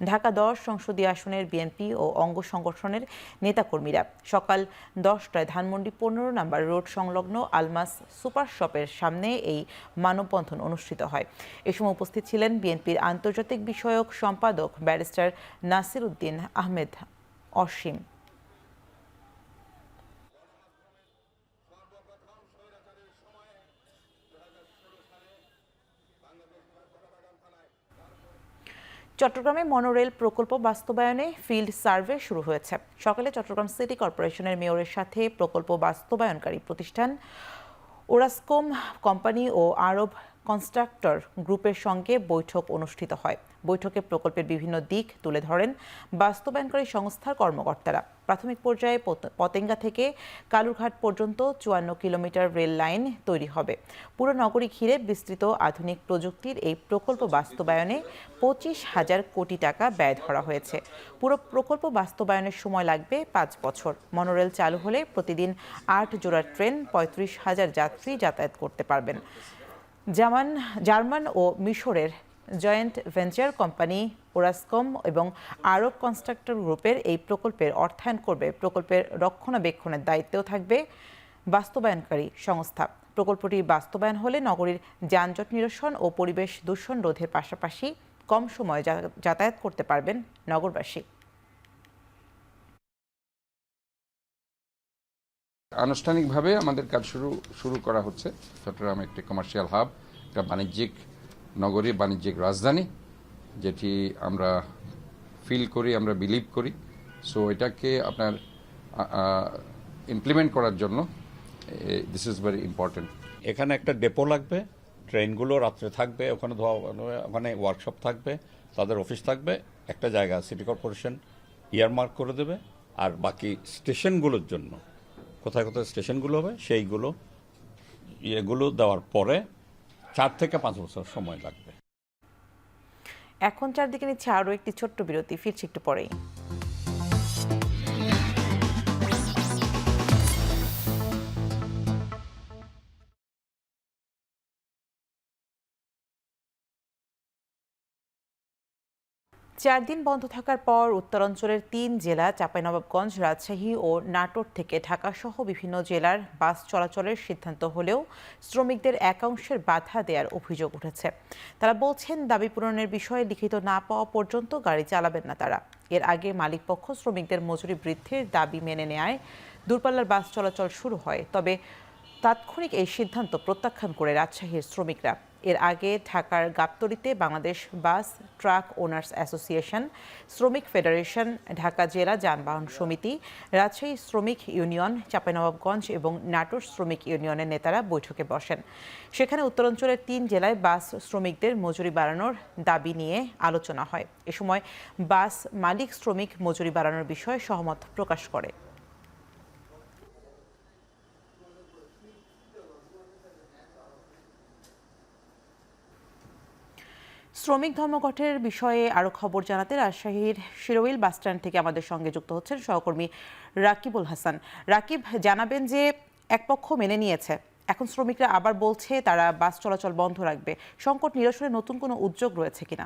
ঢাকা 10 সংসদীয় আসনের বিএনপি ও অঙ্গ সংগঠনের নেতাকর্মীরা। সকাল 10টায় ধানমন্ডি 15 নম্বর রোড সংলগ্ন আলমাস সুপার শপের সামনে এই মানববন্ধন অনুষ্ঠিত হয়। এ সময় উপস্থিত ছিলেন বিএনপির আন্তর্জাতিক বিষয়ক সম্পাদক ব্যারিস্টার নাসির উদ্দিন আহমেদ অসীম। চট্টগ্রামে মনোরেল প্রকল্প বাস্তবায়নে ফিল্ড সার্ভে শুরু হয়েছে। সকালে চট্টগ্রাম সিটি কর্পোরেশনের মেয়রের সাথে প্রকল্প বাস্তবায়নকারী প্রতিষ্ঠান ওরাসকম কোম্পানি ও আরব কনস্ট্রাক্টর গ্রুপের সঙ্গে বৈঠক অনুষ্ঠিত হয়। বৈঠকে প্রকল্পের বিভিন্ন দিক তুলে ধরেন বাস্তবায়নকারী সংস্থার কর্মকর্তারা। প্রাথমিক পর্যায়ে পতেঙ্গা থেকে কালুরঘাট পর্যন্ত 54 কিলোমিটার রেল লাইন তৈরি হবে। পুরো নগরী ঘিরে বিস্তৃত আধুনিক প্রযুক্তির এই প্রকল্প বাস্তবায়নে 25,000 কোটি টাকা ব্যয় ধরা হয়েছে। পুরো প্রকল্প বাস্তবায়নের সময় লাগবে 5 বছর। মনোরেল চালু হলে প্রতিদিন 8 জোড়া ট্রেন 35,000 যাত্রী যাতায়াত করতে পারবেন। জার্মান ও মিশরের জয়েন্ট ভেঞ্চার কোম্পানি ওরাসকম এবং আরব কনস্ট্রাক্টর গ্রুপের এই প্রকল্পের অর্থায়ন করবে। প্রকল্পের রক্ষণাবেক্ষণের দায়িত্বেও থাকবে বাস্তবায়নকারী সংস্থা। প্রকল্পটি বাস্তবায়ন হলে নগরীর যানজট নিরসন ও পরিবেশ দূষণ রোধের পাশাপাশি কম সময়ে যাতায়াত করতে পারবেন নগরবাসী। আনুষ্ঠানিকভাবে আমাদের কাজ শুরু করা হচ্ছে। চট্টগ্রাম একটি কমার্শিয়াল হাব, একটা বাণিজ্যিক নগরী, বাণিজ্যিক রাজধানী, যেটি আমরা ফিল করি, আমরা বিলিভ করি। সো এটাকে আপনার ইমপ্লিমেন্ট করার জন্য দিস ইজ ভেরি ইম্পর্টেন্ট। এখানে একটা ডেপো লাগবে, ট্রেনগুলো রাত্রে থাকবে, ওখানে ওয়ার্কশপ থাকবে, তাদের অফিস থাকবে, একটা জায়গা সিটি কর্পোরেশন ইয়ারমার্ক করে দেবে। আর বাকি স্টেশনগুলোর জন্য কোথায় কোথায় স্টেশনগুলো হবে সেইগুলো এগুলো দেওয়ার পরে 4 থেকে 5 বছর সময় লাগবে। এখন চারদিকে নিচ্ছে আরও একটি ছোট্ট বিরতি, ফিরছি একটু পরেই। চার দিন বন্ধ থাকার পর উত্তরাঞ্চলের 3 জেলা চাঁপাইনবাবগঞ্জ, রাজশাহী ও নাটোর থেকে ঢাকাসহ বিভিন্ন জেলার বাস চলাচলের সিদ্ধান্ত হলেও শ্রমিকদের একাংশের বাধা দেওয়ার অভিযোগ উঠেছে। তারা বলছেন দাবি পূরণের বিষয়ে লিখিত না পাওয়া পর্যন্ত গাড়ি চালাবেন না তারা। এর আগে মালিকপক্ষ শ্রমিকদের মজুরি বৃদ্ধির দাবি মেনে নেয় দূরপাল্লার বাস চলাচল শুরু হয়। তবে তাৎক্ষণিক এই সিদ্ধান্ত প্রত্যাখ্যান করে রাজশাহীর শ্রমিকরা। এর আগে ঢাকার গাবতলীতে Bangladesh bus truck owners association, শ্রমিক ফেডারেশন, ঢাকা জেলা যানবাহন সমিতি, রাজশাহী শ্রমিক ইউনিয়ন, চাঁপাইনবাবগঞ্জ এবং নাটোর শ্রমিক ইউনিয়নের নেতারা বৈঠকে বসেন। সেখানে উত্তরাঞ্চলের 3 জেলায় বাস শ্রমিকদের মজুরি বাড়ানোর দাবি নিয়ে আলোচনা হয়। এ সময় বাস মালিক শ্রমিক মজুরি বাড়ানোর বিষয়ে সহমত প্রকাশ করে। শ্রমিক ধর্মঘটের বিষয়ে আরো খবর জানাতে রাজশাহীর শিরোইল বাসস্ট্যান্ড থেকে আমাদের সঙ্গে যুক্ত হচ্ছেন সহকর্মী রাকিবুল হাসান। রাকিব, জানাবেন যে এক পক্ষ মেনে নিয়েছে, এখন শ্রমিকরা আবার বলছে তারা বাস চলাচল বন্ধ রাখবে। সংকট নিরসনে নতুন কোনো উদ্যোগ রয়েছে কিনা?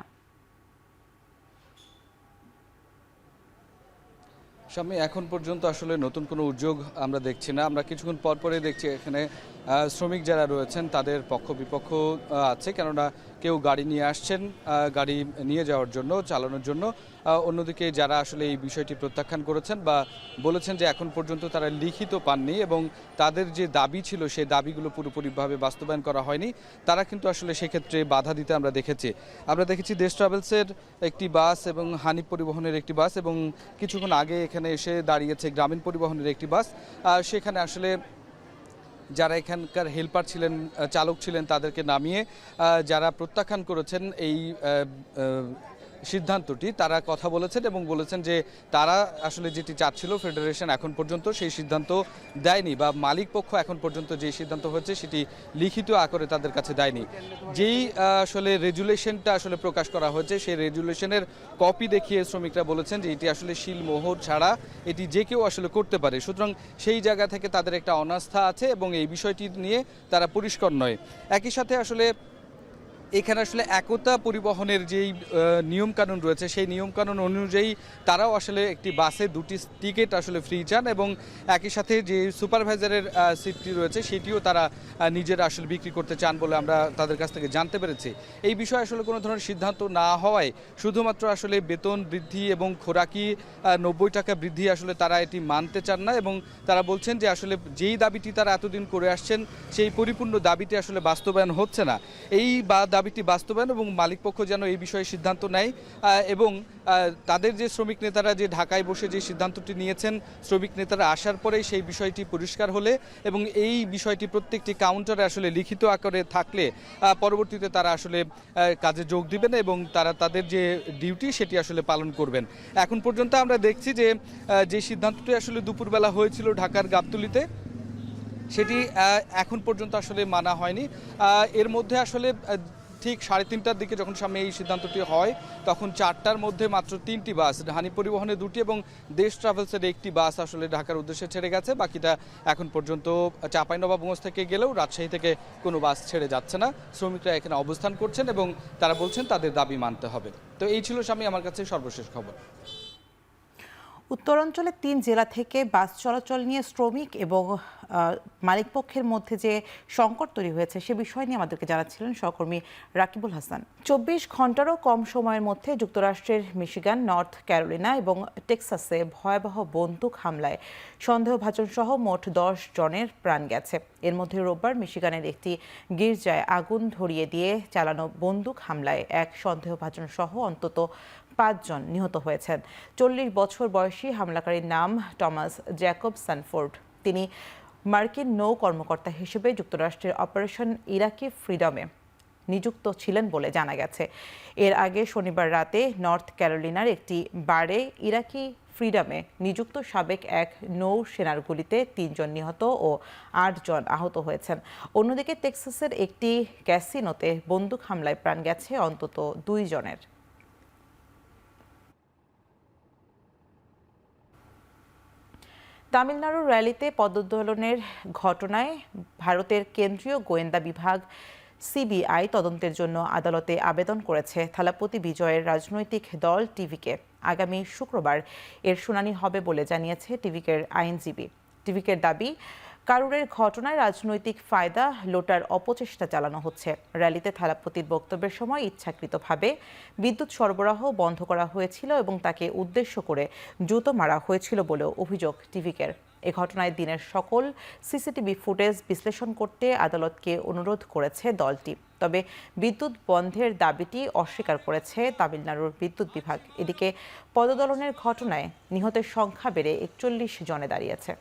স্বামী, এখন পর্যন্ত আসলে নতুন কোনো উদ্যোগ আমরা দেখছি না। আমরা কিছুক্ষণ পরপরই দেখছি এখানে শ্রমিক যারা রয়েছেন তাদের পক্ষ বিপক্ষ আছে, কেননা কেউ গাড়ি নিয়ে আসছেন গাড়ি নিয়ে যাওয়ার জন্য, চালানোর জন্য। অন্যদিকে যারা আসলে এই বিষয়টি প্রত্যাখ্যান করেছেন বা বলেছেন যে এখন পর্যন্ত তারা লিখিত পাননি এবং তাদের যে দাবি ছিল সেই দাবিগুলো পুরোপুরিভাবে বাস্তবায়ন করা হয়নি, তারা কিন্তু আসলে সেক্ষেত্রে বাধা দিতে আমরা দেখেছি দেশ ট্রাভেলসের একটি বাস এবং হানিফ পরিবহনের একটি বাস এবং কিছুক্ষণ আগে এখানে এসে দাঁড়িয়েছে গ্রামীণ পরিবহনের একটি বাস। সেখানে আসলে যারা এখানকার হেল্পার ছিলেন, চালক ছিলেন, তাদেরকে নামিয়ে যারা প্রত্যাখ্যান করেছেন এই সিদ্ধান্তটি, তারা কথা বলেছেন এবং বলেছেন যে তারা আসলে যেটি চাচ্ছিল ফেডারেশন এখন পর্যন্ত সেই সিদ্ধান্ত দেয়নি বা মালিক পক্ষ এখন পর্যন্ত যে সিদ্ধান্ত হয়েছে সেটি লিখিত আকারে তাদের কাছে দেয়নি। যেই আসলে রেজুলেশনটা আসলে প্রকাশ করা হয়েছে সেই রেজুলেশনের কপি দেখিয়ে শ্রমিকরা বলেছেন যে এটি আসলে শিলমোহর ছাড়া এটি যে কেউ আসলে করতে পারে। সুতরাং সেই জায়গা থেকে তাদের একটা অনাস্থা আছে এবং এই বিষয়টি নিয়ে তারা পরিষ্কার নয়। একই সাথে আসলে এখানে আসলে একতা পরিবহনের যেই নিয়মকানুন রয়েছে সেই নিয়মকানুন অনুযায়ী তারাও আসলে একটি বাসে 2টি টিকিট আসলে ফ্রি চান এবং একই সাথে যে সুপারভাইজারের সিটটি রয়েছে সেটিও তারা নিজেরা আসলে বিক্রি করতে চান বলে আমরা তাদের কাছ থেকে জানতে পেরেছি। এই বিষয়ে আসলে কোনো ধরনের সিদ্ধান্ত না হওয়ায় শুধুমাত্র আসলে বেতন বৃদ্ধি এবং খোরাকি 90 টাকা বৃদ্ধি আসলে তারা এটি মানতে চান না এবং তারা বলছেন যে আসলে যেই দাবিটি তারা এতদিন করে আসছেন সেই পরিপূর্ণ দাবিটি আসলে বাস্তবায়ন হচ্ছে না। এই দাবি দাবিটি বাস্তবায়ন এবং মালিকপক্ষ যেন এই বিষয়ে সিদ্ধান্ত নেয় এবং তাদের যে শ্রমিক নেতারা যে ঢাকায় বসে যে সিদ্ধান্তটি নিয়েছেন, শ্রমিক নেতারা আসার পরেই সেই বিষয়টি পরিষ্কার হলে এবং এই বিষয়টি প্রত্যেকটি কাউন্টারে আসলে লিখিত আকারে থাকলে পরবর্তীতে তারা আসলে কাজে যোগ দিবেন এবং তারা তাদের যে ডিউটি সেটি আসলে পালন করবেন। এখন পর্যন্ত আমরা দেখছি যে সিদ্ধান্তটি আসলে দুপুরবেলা হয়েছিল ঢাকার গাবতলীতে, সেটি এখন পর্যন্ত আসলে মানা হয়নি। এর মধ্যে আসলে ঠিক 3:30টার দিকে যখন সামনে এই সিদ্ধান্তটি হয় তখন 4টার মধ্যে মাত্র 3টি বাস, হানি পরিবহনে 2টি এবং দেশ ট্রাভেলসের 1টি বাস আসলে ঢাকার উদ্দেশ্যে ছেড়ে গেছে। বাকিটা এখন পর্যন্ত চাঁপাইনবাবগঞ্জ থেকে গেলেও রাজশাহী থেকে কোনো বাস ছেড়ে যাচ্ছে না। শ্রমিকরা এখানে অবস্থান করছেন এবং তারা বলছেন তাদের দাবি মানতে হবে। তো এই ছিল স্বামী আমার কাছে সর্বশেষ খবর। উত্তরাঞ্চলে 3 জেলা থেকে বাস চলাচল নিয়ে শ্রমিক এবং মালিকপক্ষের মধ্যে যে সংকট তৈরি হয়েছে সে বিষয় নিয়ে আমাদেরকে জানাচ্ছিলেন সহকর্মী রাকিবুল হাসান। 24 ঘন্টারও কম সময়ের মধ্যে যুক্তরাষ্ট্রের মিশিগান, নর্থ ক্যারোলিনা এবং টেক্সাসে ভয়াবহ বন্দুক হামলায় সন্দেহভাজন সহ মোট 10 জনের প্রাণ গেছে। এর মধ্যে রোববার মিশিগানের একটি গির্জায় আগুন ধরিয়ে দিয়ে চালানো বন্দুক হামলায় এক সন্দেহভাজন সহ অন্তত 5 জন নিহত হয়েছেন। 40 বছর বয়সী হামলাকারীর নাম টমাস জ্যাকব সানফোর্ড। তিনি মার্কিন নৌ কর্মকর্তা হিসেবে যুক্তরাষ্ট্রের অপারেশন ইরাকি ফ্রিডমে নিযুক্ত ছিলেন বলে জানা গেছে। এর আগে শনিবার রাতে নর্থ ক্যারোলিনার একটি বারে ইরাকি ফ্রিডমে নিযুক্ত সাবেক এক নৌ সেনার গুলিতে 3 জন নিহত ও 8 জন আহত হয়েছেন। অন্যদিকে টেক্সাসের একটি ক্যাসিনোতে বন্দুক হামলায় প্রাণ গেছে অন্তত 2 জনের। তামিলনাড়ুর র্যালিতে পদদোলনের ঘটনায় ভারতের কেন্দ্রীয় গোয়েন্দা বিভাগ সিবিআই তদন্তের জন্য আদালতে আবেদন করেছে থালাপতি বিজয়ের রাজনৈতিক দল টিভিকে। আগামী শুক্রবার এর শুনানি হবে বলে জানিয়েছে টিভিকের আইনজীবী। টিভিকের দাবি, কারুরের ঘটনায় রাজনৈতিক ফায়দা লোটার অপচেষ্টা চালানো হচ্ছে। র্যালিতে থালাপতির বক্তব্যের সময় ইচ্ছাকৃতভাবে বিদ্যুৎ সরবরাহ বন্ধ করা হয়েছিল এবং তাকে উদ্দেশ্য করে জুতো মারা হয়েছিল বলেও অভিযোগ টিভিকের। এ ঘটনায় দিনের সকল সিসিটিভি ফুটেজ বিশ্লেষণ করতে আদালতকে অনুরোধ করেছে দলটি। তবে বিদ্যুৎ বন্ধের দাবিটি অস্বীকার করেছে তামিলনাড়ুর বিদ্যুৎ বিভাগ। এদিকে পদদলনের ঘটনায় নিহতের সংখ্যা বেড়ে 41 জনে দাঁড়িয়েছে।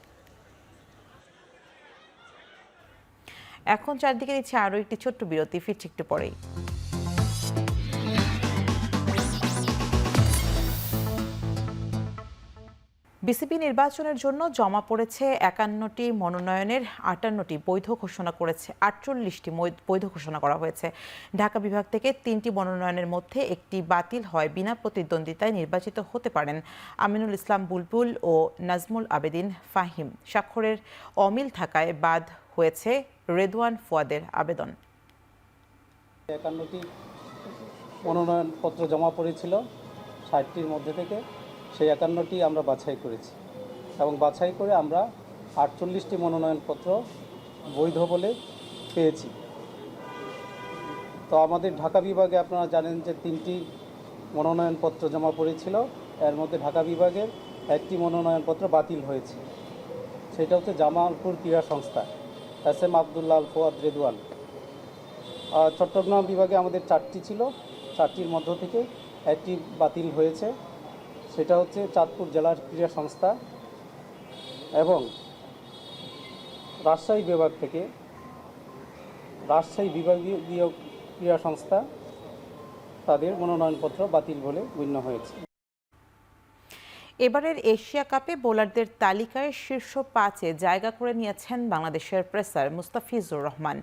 এখন চারদিকে দিচ্ছে আরও একটি ছোট্ট বিরতি, ফিরছি একটু পরেই। বিসিবি নির্বাচনের জন্য জমা পড়েছে 51টি মনোনয়নের 58টি বৈধ ঘোষণা করেছে, 48টি বৈধ ঘোষণা করা হয়েছে। ঢাকা বিভাগ থেকে 3টি মনোনয়নের মধ্যে একটি বাতিল হয়। বিনা প্রতিদ্বন্দ্বিতায় নির্বাচিত হতে পারেন আমিনুল ইসলাম বুলবুল ও নাজমুল আবেদিন ফাহিম। স্বাক্ষরের অমিল থাকায় বাদ হয়েছে রেদওয়ান ফুয়াদের আবেদন। 51টি মনোনয়নপত্র জমা পড়েছিল 60টির মধ্যে থেকে, সেই 51টি আমরা বাছাই করেছি এবং বাছাই করে আমরা 48টি মনোনয়নপত্র বৈধ বলে পেয়েছি। তো আমাদের ঢাকা বিভাগে আপনারা জানেন যে 3টি মনোনয়নপত্র জমা পড়েছিল, এর মধ্যে ঢাকা বিভাগের একটি মনোনয়নপত্র বাতিল হয়েছে, সেটা হচ্ছে জামালপুর ক্রীড়া সংস্থা, SM আবদুল্লাহ আল ফুয়াদ রেদওয়ান। চট্টগ্রাম বিভাগে আমাদের 4টি ছিল, 4টির মধ্য থেকে একটি বাতিল হয়েছে, সেটা হচ্ছে চাঁদপুর জেলার ক্রীড়া সংস্থা। এবং রাজশাহী বিভাগ থেকে রাজশাহী বিভাগীয় ক্রীড়া সংস্থা, তাদের মনোনয়নপত্র বাতিল বলে গণ্য হয়েছে। এবারের এশিয়া কাপে বোলারদের তালিকায় শীর্ষ 5-এ জায়গা করে নিয়েছেন বাংলাদেশের পেসার মুস্তাফিজুর রহমান।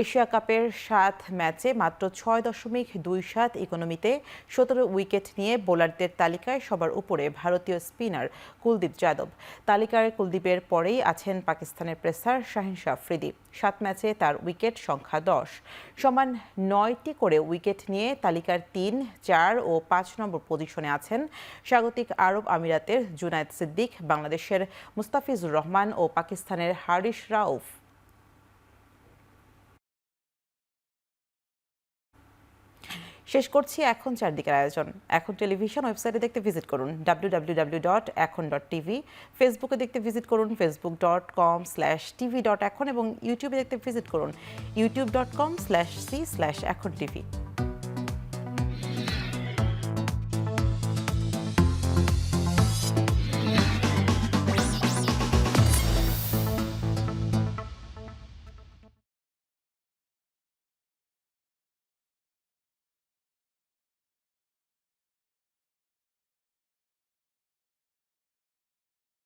এশিয়া কাপের 7 ম্যাচে মাত্র 6.27 ইকোনমিতে 17 উইকেট নিয়ে বোলারদের তালিকায় সবার উপরে ভারতীয় স্পিনার কুলদীপ যাদব। তালিকায় কুলদীপের পরেই আছেন পাকিস্তানের পেসার শাহিনশা আফ্রিদি। 7 ম্যাচে তার উইকেট সংখ্যা 10, সমান 9টি করে উইকেট নিয়ে তালিকার 3, 4 ও 5 নম্বর পজিশনে আছেন স্বাগতিক আরব আমিরাতের জুনায়েদ সিদ্দিক, বাংলাদেশের মুস্তাফিজুর রহমান ও পাকিস্তানের হারিস রাউফ। শেষ করছি এখন চারদিকের আয়োজন। এখন টেলিভিশন ওয়েবসাইটে দেখতে ভিজিট করুন www.ekon.tv, ফেসবুকে দেখতে ভিজিট করুন facebook.com/tv.ekon এবং ইউটিউবে দেখতে ভিজিট করুন youtube.com/c/ekontv।